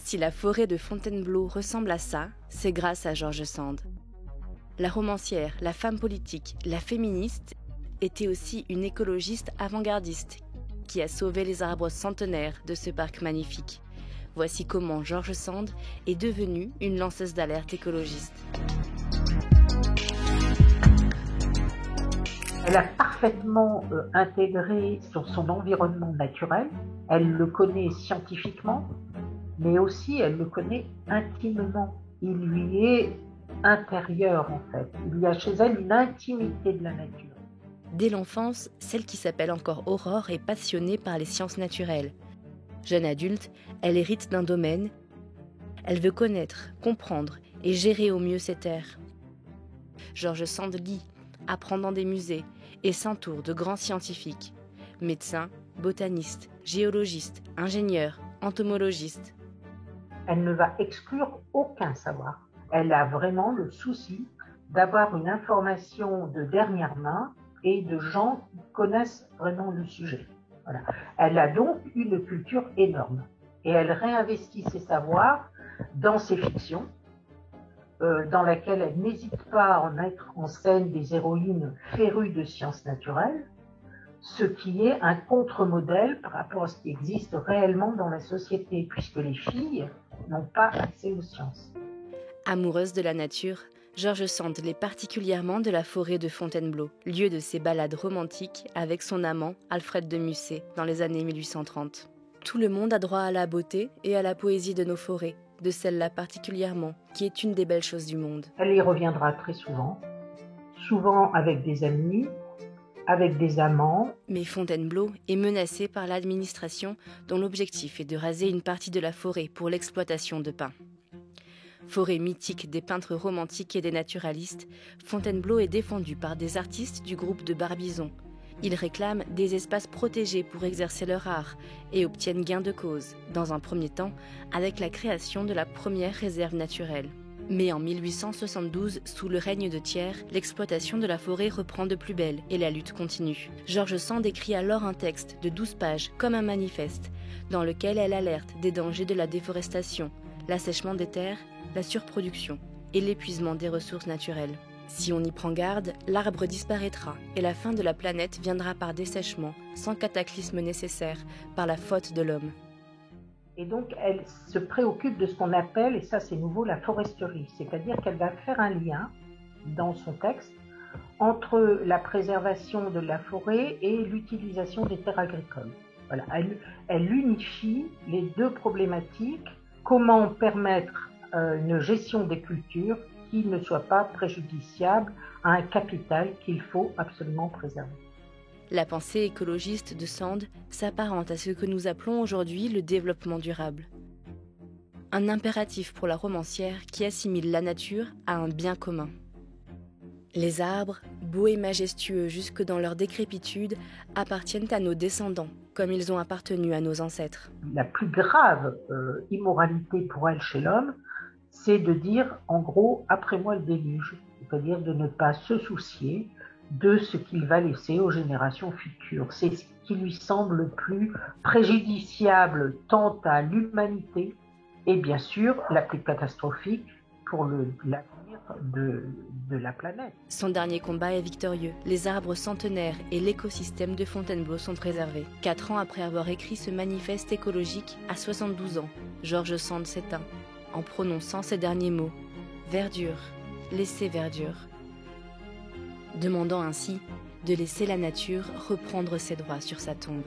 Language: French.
Si la forêt de Fontainebleau ressemble à ça, c'est grâce à George Sand. La romancière, la femme politique, la féministe était aussi une écologiste avant-gardiste qui a sauvé les arbres centenaires de ce parc magnifique. Voici comment George Sand est devenue une lanceuse d'alerte écologiste. Elle a parfaitement intégré sur son environnement naturel. Elle le connaît scientifiquement, mais aussi elle le connaît intimement. Il lui est intérieur en fait. Il y a chez elle une intimité de la nature. Dès l'enfance, celle qui s'appelle encore Aurore est passionnée par les sciences naturelles. Jeune adulte, elle hérite d'un domaine. Elle veut connaître, comprendre et gérer au mieux ces terres. George Sand lit, apprend dans des musées et s'entoure de grands scientifiques, médecins, botanistes, géologistes, ingénieurs, entomologistes. Elle ne va exclure aucun savoir. Elle a vraiment le souci d'avoir une information de dernière main et de gens qui connaissent vraiment le sujet. Voilà. Elle a donc une culture énorme et elle réinvestit ses savoirs dans ses fictions, dans laquelle elle n'hésite pas à en mettre en scène des héroïnes férues de sciences naturelles, ce qui est un contre-modèle par rapport à ce qui existe réellement dans la société, puisque les filles n'ont pas accès aux sciences. Amoureuse de la nature, George Sand l'est particulièrement de la forêt de Fontainebleau, lieu de ses balades romantiques avec son amant Alfred de Musset dans les années 1830. Tout le monde a droit à la beauté et à la poésie de nos forêts, de celle-là particulièrement, qui est une des belles choses du monde. Elle y reviendra très souvent, souvent avec des amis, avec des amants. Mais Fontainebleau est menacée par l'administration dont l'objectif est de raser une partie de la forêt pour l'exploitation de pins. Forêt mythique des peintres romantiques et des naturalistes, Fontainebleau est défendue par des artistes du groupe de Barbizon. Ils réclament des espaces protégés pour exercer leur art et obtiennent gain de cause, dans un premier temps, avec la création de la première réserve naturelle. Mais en 1872, sous le règne de Thiers, l'exploitation de la forêt reprend de plus belle et la lutte continue. George Sand écrit alors un texte de 12 pages, comme un manifeste, dans lequel elle alerte des dangers de la déforestation, l'assèchement des terres, la surproduction et l'épuisement des ressources naturelles. Si on y prend garde, l'arbre disparaîtra et la fin de la planète viendra par dessèchement, sans cataclysme nécessaire, par la faute de l'homme. Et donc, elle se préoccupe de ce qu'on appelle, et ça c'est nouveau, la foresterie. C'est-à-dire qu'elle va faire un lien dans son texte entre la préservation de la forêt et l'utilisation des terres agricoles. Voilà. Elle unifie les deux problématiques. Comment permettre une gestion des cultures qui ne soit pas préjudiciable à un capital qu'il faut absolument préserver. La pensée écologiste de Sand s'apparente à ce que nous appelons aujourd'hui le développement durable. Un impératif pour la romancière qui assimile la nature à un bien commun. Les arbres, beaux et majestueux jusque dans leur décrépitude, appartiennent à nos descendants, comme ils ont appartenu à nos ancêtres. La plus grave immoralité pour elle chez l'homme, c'est de dire, en gros, après moi le déluge, c'est-à-dire de ne pas se soucier de ce qu'il va laisser aux générations futures. C'est ce qui lui semble le plus préjudiciable tant à l'humanité et bien sûr la plus catastrophique pour l'avenir de la planète. Son dernier combat est victorieux. Les arbres centenaires et l'écosystème de Fontainebleau sont préservés. 4 ans après avoir écrit ce manifeste écologique, à 72 ans, George Sand s'éteint en prononçant ces derniers mots. Verdure, laissez verdure. Demandant ainsi de laisser la nature reprendre ses droits sur sa tombe.